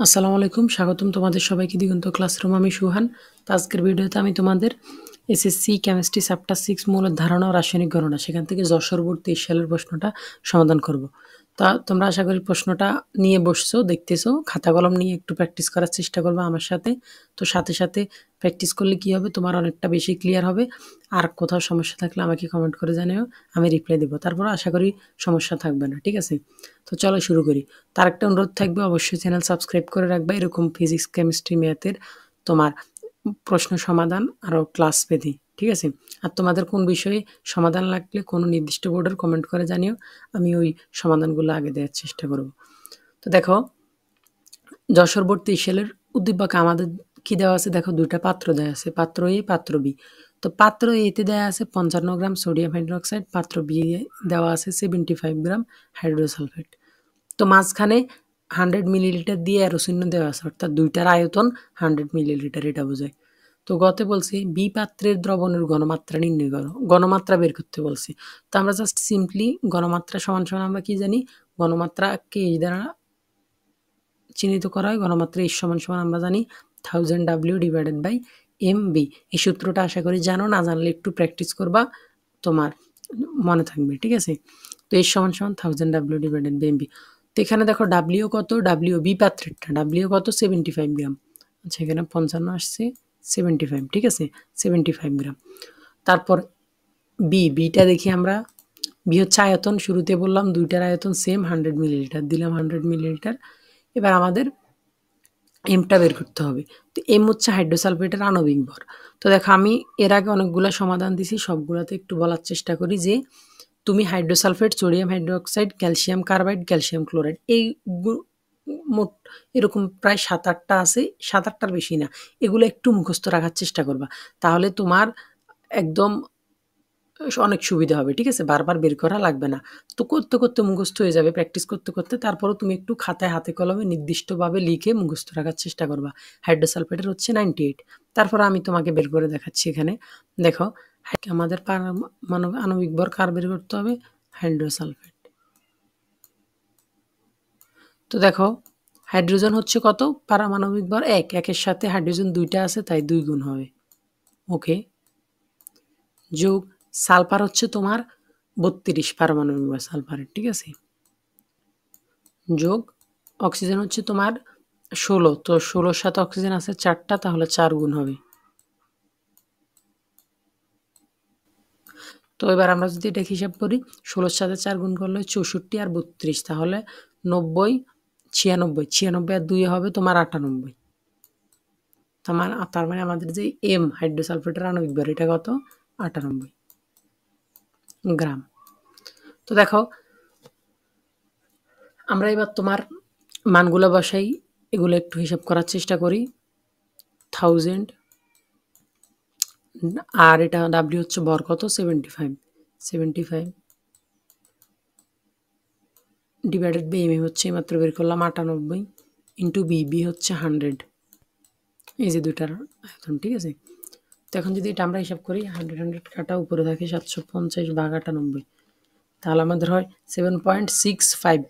আসসালামু আলাইকুম, স্বাগতম তোমাদের সবাইকে দিগন্ত ক্লাসরুম। আমি সুহান। তো আজকের ভিডিওতে আমি তোমাদের এসএসসি কেমিস্ট্রি চ্যাপ্টার 6 মৌলের ধারণা ও রাসায়নিক গণনা সেখান থেকে যশোর বোর্ড 23 সালের প্রশ্নটা সমাধান করব। তা তোমরা আশা করি প্রশ্নটা নিয়ে বসছো, দেখতেছো, খাতা কলম নিয়ে একটু প্র্যাকটিস করার চেষ্টা করবে আমার সাথে। তো সাথে সাথে প্র্যাকটিস করলে কি হবে, তোমার অনেকটা বেশি ক্লিয়ার হবে। আর কোথাও সমস্যা থাকলে আমাকে কমেন্ট করে জানিও, আমি রিপ্লাই দেবো। তারপর আশা করি সমস্যা থাকবে না, ঠিক আছে? তো চলো শুরু করি। তার একটা অনুরোধ থাকবে, অবশ্যই চ্যানেল সাবস্ক্রাইব করে রাখবে এরকম ফিজিক্স কেমিস্ট্রি ম্যাথের তোমার প্রশ্ন সমাধান আরও ক্লাস পেতে, ঠিক আছে? আর তোমাদের কোন বিষয়ে সমাধান লাগলে কোনো নির্দিষ্ট বোর্ডের কমেন্ট করে জানিও, আমি ওই সমাধানগুলো আগে দেওয়ার চেষ্টা করব। তো দেখো, যশোর বোর্ড 23 সালের উদ্দীপক আমাদের কি দেওয়া আছে, দেখো দুইটা পাত্র দেওয়া আছে, পাত্র এ পাত্র বি। তো পাত্র এতে দেওয়া আছে 55 গ্রাম সোডিয়াম হাইড্রোক্সাইড, পাত্র বি দেওয়া আছে 75 গ্রাম হাইড্রোসালফেট। তো মাঝখানে 100 মিলিলিটার দিয়ে অ্যারো চিহ্ন দেওয়া আছে, অর্থাৎ দুইটার আয়তন 100 মিলিলিটার, এটা বোঝায়। তো গতে বলছি বি পাত্রের দ্রবণের ঘনমাত্রা নির্ণয় করো, ঘনমাত্রা বের করতে বলছি। তো আমরা জাস্ট সিম্পলি ঘনমাত্রা সমান সমান আমরা কি জানি, ঘনমাত্রাকে এই দ্বারা চিহ্নিত করা হয়। ঘনমাত্রা ইস সমান সমান আমরা জানি 1000 W ডিভাইডেড বাই MB। এই সূত্রটা আশা করি জানো, না জানলে একটু প্র্যাকটিস করবা, তোমার মনে থাকবে, ঠিক আছে? তো এস সমান সমান 1000 W ডিভাইডেড বাই MB। তো এখানে দেখো ডাব্লিউ কত, ডাব্লিউ বি পাত্রেরটা ডাব্লিউ কত 75 গ্রাম। আচ্ছা, এখানে 55 আসছে, 75, ঠিক আছে, 75 গ্রাম। তারপর বিটা দেখি আমরা। বি হচ্ছে আয়তন, শুরুতে বললাম দুইটার আয়তন সেম, 100 মিলিলিটার দিলাম, 100 মিলিলিটার। এবার আমাদের এমটা বের করতে হবে। তো এম হচ্ছে হাইড্রোসালফেটের আণবিক ভর। তো দেখো, আমি এর আগে অনেকগুলো সমাধান দিছি, সবগুলোতে একটু বলার চেষ্টা করি যে তুমি hydrosulphate, sodium hydroxide, calcium carbide, calcium chloride, এই মোট এরকম প্রায় 7-8টা আছে, 7-8টার বেশি না। এগুলো একটু মুখস্থ রাখার চেষ্টা করবা, তাহলে তোমার একদম অনেক সুবিধা হবে, ঠিক আছে? বারবার বের করা লাগবে না। তো করতে করতে মুখস্থ হয়ে যাবে, প্র্যাকটিস করতে করতে। তারপরও তুমি একটু খাতায় হাতে কলমে নির্দিষ্টভাবে লিখে মুখস্থ রাখার চেষ্টা করবা। হাইড্রোসালফেটের হচ্ছে 98। তারপর আমি তোমাকে বের করে দেখাচ্ছি। এখানে দেখো, আমাদের আণবিক ভর কার বের করতে হবে, হাইড্রোসালফেট। তো দেখো, হাইড্রোজেন হচ্ছে কত, পারমাণবিক ভর 1, একের সাথে হাইড্রোজেন দুইটা আছে তাই 2 গুণ হবে, ওকে। যোগ সালফার হচ্ছে তোমার 32 পারমাণবিক ভর সালফারের, ঠিক আছে। যোগ অক্সিজেন হচ্ছে তোমার 16, তো 16-র সাথে অক্সিজেন আছে 4টা, তাহলে 4 গুণ হবে। তো এবার আমরা যদি এটা হিসাব করি, 16-র সাথে 4 গুণ করলে 64 আর 32, তাহলে 90, 96, 96 আর 2 হবে তোমার 98। তার মানে আমাদের যে এম হাইড্রোসালফেটের আণবিক ভর, এটা কত, 98 গ্রাম। তো দেখো, আমরা এবার তোমার মানগুলো বসাই, এগুলো একটু হিসাব করার চেষ্টা করি। 1000, আর এটা ডাব্লিউ হচ্ছে ভর কত, 75, 75 ডিভাইডেড বাই এম হচ্ছে মাত্র বের করলাম 98, ইন্টু বি হচ্ছে 100, এই যে দুইটার আয়তন, ঠিক আছে। তো এখন যদি এটা আমরা হিসাব করি, 100 কাটা উপরে থাকে 750 ভাগ 98, তাহলে আমাদের হয় 7.65।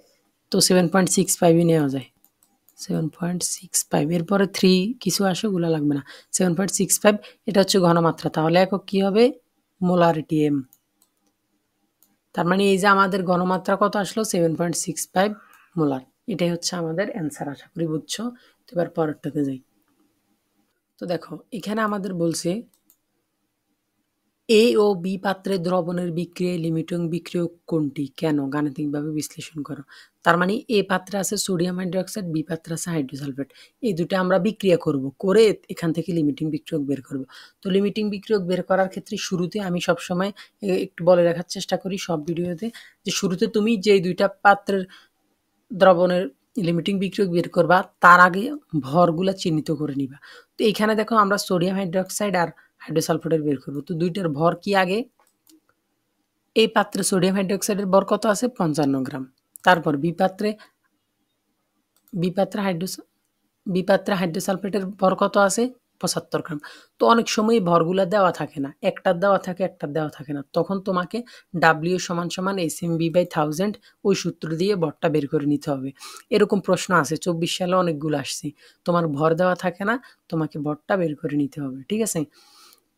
তো 7.65ই নেওয়া যায়, 7.65। এরপরে 3 কিছু আসে, ওগুলো লাগবে না। 7.65 এটা হচ্ছে ঘনমাত্রা, তাহলে একক কী হবে, মোলারিটি এম। তার মানে এই যে আমাদের ঘনমাত্রা কত আসলো, 7.65 মোলার। এটাই হচ্ছে আমাদের অ্যান্সার, আশা করি বুঝছো। তো এবার পরেরটাতে যাই। তো দেখো, এখানে আমাদের বলছে এ ও বি পাত্রের দ্রবণের বিক্রিয়ায় লিমিটিং বিক্রিয়ক কোনটি, কেন, গাণিতিকভাবে বিশ্লেষণ করো। তার মানে এ পাত্রে আছে সোডিয়াম হাইড্রোক্সাইড, বি পাত্রে আছে হাইড্রোসালফেট। এই দুটো আমরা বিক্রিয়া করব, করে এখান থেকে লিমিটিং বিক্রিয়ক বের করব। তো লিমিটিং বিক্রিয়ক বের করার ক্ষেত্রে শুরুতে আমি সবসময় একটু বলে রাখার চেষ্টা করি সব ভিডিওতে, যে শুরুতে তুমি যে দুইটা পাত্রের দ্রবণের লিমিটিং বিক্রিয়ক বের করবা, তার আগে ভরগুলা চিহ্নিত করে নিবা। তো এইখানে দেখো, আমরা সোডিয়াম হাইড্রোক্সাইড আর হাইড্রোসালফেটের বের করবো। তো দুইটার ভর কি আগে, এই পাত্রে সোডিয়াম হাইড্রোক্সাইডের ভর কত আছে, 55 গ্রাম। তারপর বিপাত্রে হাইড্রোসালফেটের ভর কত আছে, 75 গ্রাম। তো অনেক সময় ভরগুলা দেওয়া থাকে না। একটার দেওয়া থাকে, একটার দেওয়া থাকে না। তখন তোমাকে W = SMB/1000 ওই সূত্র দিয়ে ভরটা বের করে নিতে হবে। এরকম প্রশ্ন আছে 24 সালে অনেকগুলো আসছে। তোমার ভর দেওয়া থাকে না, তোমাকে ভরটা বের করে নিতে হবে। ঠিক আছে?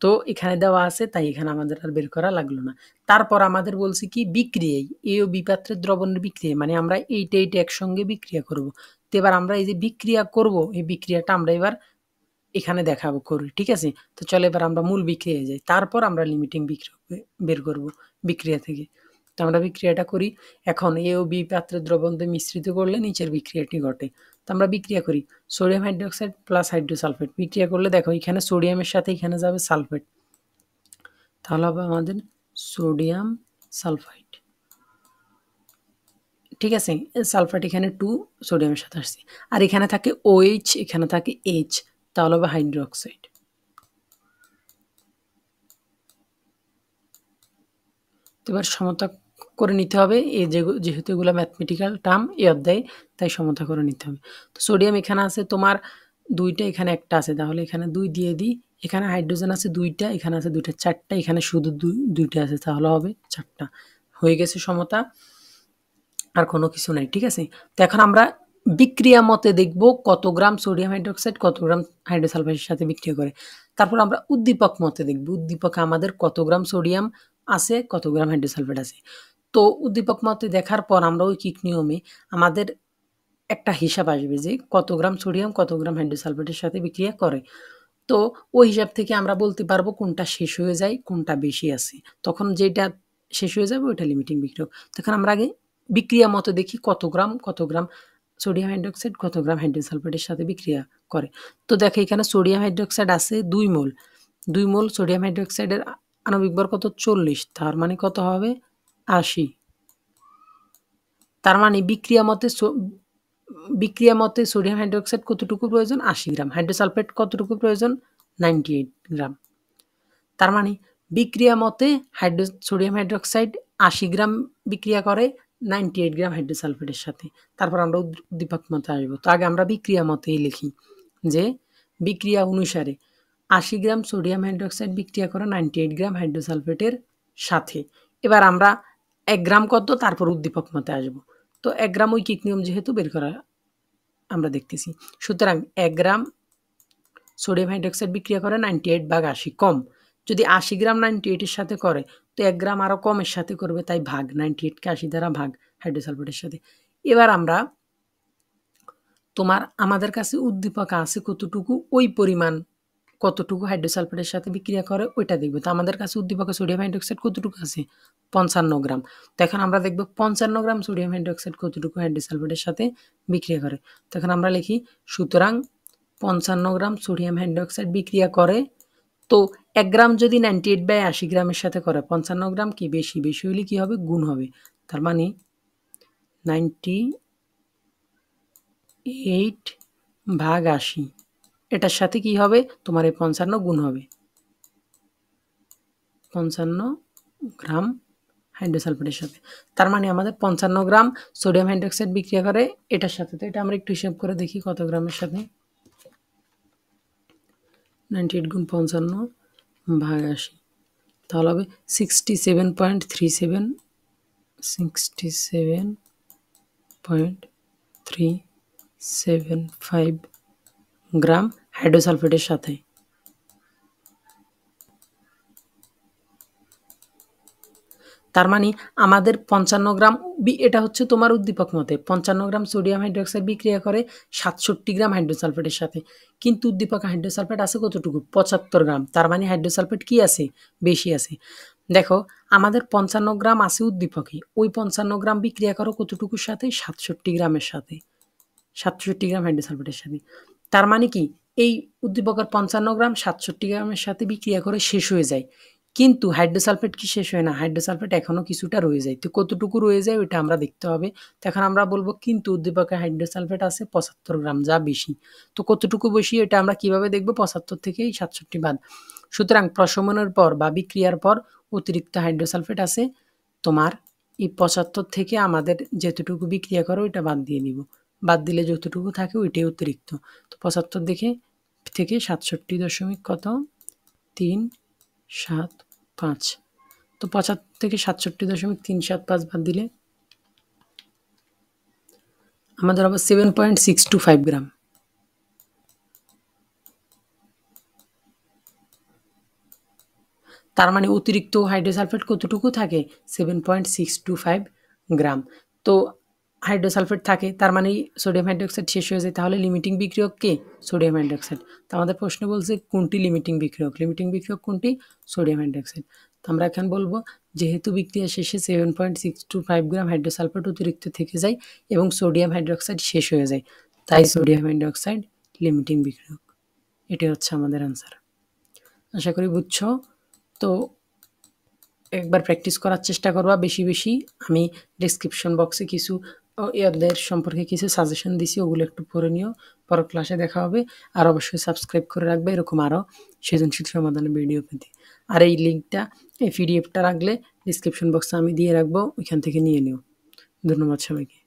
তো এখানে দেওয়া আছে তাই এখানে আমাদের আর বের করা লাগলো না। তারপর আমাদের বলছে কি বিক্রিয়ায় এ ও বি পাত্রের দ্রবণের বিক্রিয়া মানে আমরা এইটা একসঙ্গে বিক্রিয়া করব। তো এবার আমরা এই যে বিক্রিয়া করব এই বিক্রিয়াটা আমরা এবার এখানে দেখাবো করি। ঠিক আছে? তো চলো এবার আমরা মূল বিক্রিয়ায় যাই। তারপর আমরা লিমিটিং বিক্রিয়া বের করব বিক্রিয়া থেকে। তো আমরা বিক্রিয়াটা করি। এখন এ ও বি পাত্রের দ্রবণ দিয়ে মিশ্রিত করলে নিচের বিক্রিয়াটি ঘটে। তো আমরা বিক্রিয়া করি সোডিয়াম হাইড্রোক্সাইড প্লাস হাইড্রোসালফেট। বিক্রিয়া করলে দেখো এখানে সোডিয়ামের সাথে এখানে যাবে সালফেট, তাহলে হবে আমাদের সোডিয়াম সালফাইড। ঠিক আছে? সালফাইড এখানে 2 সোডিয়ামের সাথে আসছে। আর এখানে থাকে OH, এখানে থাকে H, তাহলে হবে হাইড্রোক্সাইড। এবার সমতা করে নিতে হবে। এই যেহেতু এগুলো ম্যাথমেটিক্যাল টার্ম এই অধ্যায়ে, তাই সমতা করে নিতে হবে। তো সোডিয়াম এখানে আছে তোমার 2টা, এখানে একটা আছে, তাহলে এখানে 2 দিয়ে দিই। এখানে হাইড্রোজেন আছে 2টা, এখানে আছে 2টা, 4টা, এখানে শুধু 2টা আছে, তাহলে হবে 4টা। হয়ে গেছে সমতা, আর কোনো কিছু নাই। ঠিক আছে? তো এখন আমরা বিক্রিয়া মতে দেখব কত গ্রাম সোডিয়াম হাইড্রোক্সাইড কত গ্রাম হাইড্রোসালফাইডের সাথে বিক্রিয়া করে। তারপর আমরা উদ্দীপক মতে দেখব উদ্দীপকে আমাদের কত গ্রাম সোডিয়াম আছে, কত গ্রাম হাইড্রোসালফাইড আছে। তো উদ্দীপক মতে দেখার পর আমরা ঐকিক নিয়মে আমাদের একটা হিসাব আসবে যে কত গ্রাম সোডিয়াম কত গ্রাম হাইড্রোসালফাইডের সাথে বিক্রিয়া করে। তো ওই হিসাব থেকে আমরা বলতে পারবো কোনটা শেষ হয়ে যায়, কোনটা বেশি আছে। তখন যেটা শেষ হয়ে যাবে ওইটা লিমিটিং বিক্রিয়ক। তখন আমরা আগে বিক্রিয়া মতো দেখি কত গ্রাম সোডিয়াম হাইড্রোক্সাইড কত গ্রাম হাইড্রোসালফাইডের সাথে বিক্রিয়া করে। তো দেখো এখানে সোডিয়াম হাইড্রোক্সাইড আছে 2 মোল। 2 মোল সোডিয়াম হাইড্রোক্সাইডের আণবিক ভর কত? 40। তার মানে কত হবে? 80। তার মানে বিক্রিয়া মতে সোডিয়াম হাইড্রোক্সাইড কতটুকু প্রয়োজন? 80 গ্রাম। হাইড্রোসালফেট কতটুকু প্রয়োজন? 98 গ্রাম। তার মানে বিক্রিয়া মতে সোডিয়াম হাইড্রোক্সাইড 80 গ্রাম বিক্রিয়া করে 98 গ্রাম হাইড্রোসালফেটের সাথে। তারপর আমরা উদ্দীপক মতে আসবো। তো আগে আমরা বিক্রিয়া মতেই লিখি যে বিক্রিয়া অনুসারে 80 গ্রাম সোডিয়াম হাইড্রোক্সাইড বিক্রিয়া করে 98 গ্রাম হাইড্রোসালফেটের সাথে। এবার আমরা 1 গ্রাম কত, তারপর উদ্দীপক মতে আসবো। তো 1 গ্রাম ঐকিক নিয়ম যেহেতু বের করা আমরা দেখতেছি। সুতরাং 1 গ্রাম সোডিয়াম হাইড্রোক্সাইড বিক্রিয়া করে 98/80 কম। যদি 80 গ্রাম 98 এর সাথে করে তো 1 গ্রাম আরও কমের সাথে করবে, তাই ভাগ 98 কে 80 দ্বারা ভাগ হাইড্রোসালফেটের সাথে। এবার আমরা আমাদের কাছে উদ্দীপক আছে কতটুকু, ওই পরিমাণ কতটুকু হাইড্রোসালফেটের সাথে বিক্রিয়া করে ওইটা দেখবো। তো আমাদের কাছে উদ্দীপকে সোডিয়াম হাইড্রোক্সাইড কতটুকু আছে? 55 গ্রাম। তো এখন আমরা দেখব 55 গ্রাম সোডিয়াম হাইড্রোক্সাইড কতটুকু হাইড্রোসালফেটের সাথে বিক্রিয়া করে। তখন আমরা লিখি সুতরাং 55 গ্রাম সোডিয়াম হাইড্রোক্সাইড বিক্রিয়া করে। তো 1 গ্রাম যদি 98/80 গ্রামের সাথে করে 55 গ্রাম কি বেশি? বেশি হলে কি হবে? গুণ হবে। তার মানে 98/80 এটার সাথে কি হবে? তোমার এই 55 গুণ হবে 55 গ্রাম হাইড্রোসালফেটের সাথে। তার মানে আমাদের 55 গ্রাম সোডিয়াম হাইড্রোক্সাইড বিক্রিয়া করে এটার সাথে। তো এটা আমরা একটু হিসাব করে দেখি কত গ্রামের সাথে। 98 গুণ 55/80 তাহলে হবে 67.37 67.375 গ্রাম হাইড্রোসালফেটের সাথে। তার মানে আমাদের 55 গ্রাম এটা হচ্ছে তোমার উদ্দীপক মতে 55 গ্রাম সোডিয়াম হাইড্রোক্সাইড বিক্রিয়া করে 67 গ্রাম হাইড্রোসালফেটের সাথে। কিন্তু উদ্দীপকে হাইড্রোসালফেট আছে কতটুকু? 75 গ্রাম। তার মানে হাইড্রোসালফেট কি আছে? বেশি আছে। দেখো আমাদের 55 গ্রাম আছে উদ্দীপকে, ওই 55 গ্রাম বিক্রিয়া করো কতটুকুর সাথে? 67 গ্রামের সাথে, 67 গ্রাম হাইড্রোসালফেটের সাথে। তার মানে কি এই উদ্দীপকের 55 গ্রাম 67 গ্রামের সাথে বিক্রিয়া করে শেষ হয়ে যায়, কিন্তু হাইড্রোসালফেট কি শেষ হয় না? হাইড্রোসালফেট এখনো কিছুটা রয়ে যায়। তো কতটুকু রয়ে যায় ওইটা আমরা দেখতে হবে। তো এখন আমরা বলবো কিন্তু উদ্দীপকে হাইড্রোসালফেট আছে 75 গ্রাম, যা বেশি। তো কতটুকু বেশি এটা আমরা কিভাবে দেখবো? 75 থেকে 67 বাদ। সুতরাং প্রশমনের পর বা বিক্রিয়ার পর অতিরিক্ত হাইড্রোসালফেট আছে তোমার এই 75 থেকে আমাদের যেতটুকু বিক্রিয়া করো ওইটা বাদ দিয়ে দিব। বাদ দিলে যতটুকু থাকে ওইটাই অতিরিক্ত। তো 75 দেখে থেকে ৬৭ দশমিক কত ৩৭৫। তো ৭৫ থেকে ৬৭.৩৭৫ বাদ দিলে আমাদের হবে 7.625 গ্রাম। তার মানে অতিরিক্ত হাইড্রোসালফেট কতটুকু থাকে 7.625 গ্রাম। তো হাইড্রোসালফেট থাকে তার মানে সোডিয়াম হাইড্রোক্সাইড শেষ হয়ে যায়, তাহলে লিমিটিং বিক্রিয়ক কে সোডিয়াম হাইড্রোক্সাইড। তো আমাদের প্রশ্ন বলছে কোনটি লিমিটিং বিক্রিয়ক, লিমিটিং বিক্রিয়ক কোনটি সোডিয়াম হাইড্রোক্সাইড। তো আমরা এখন বলবো যেহেতু বিক্রিয়া শেষে 7.625 গ্রাম হাইড্রোসালফেট অতিরিক্ত থেকে যায় এবং সোডিয়াম হাইড্রোক্সাইড শেষ হয়ে যায়, তাই সোডিয়াম হাইড্রোক্সাইড লিমিটিং বিক্রিয়ক। এটি হচ্ছে আমাদের আনসার। আশা করি বুঝছো। তো একবার প্র্যাকটিস করার চেষ্টা করবা বেশি বেশি। আমি ডেসক্রিপশন বক্সে কিছু এদের সম্পর্কে কিছু সাজেশন দিছি, ওগুলো একটু পড়ে নিও। পরের ক্লাসে দেখা হবে। আর অবশ্যই সাবস্ক্রাইব করে রাখবে এরকম আরও সৃজনশীল সমাধানের ভিডিও পেতে। আর এই লিঙ্কটা, এই পিডিএফটা রাখলে ডিসক্রিপশন বক্সে আমি দিয়ে রাখবো, ওইখান থেকে নিয়ে নিও। ধন্যবাদ সবাইকে।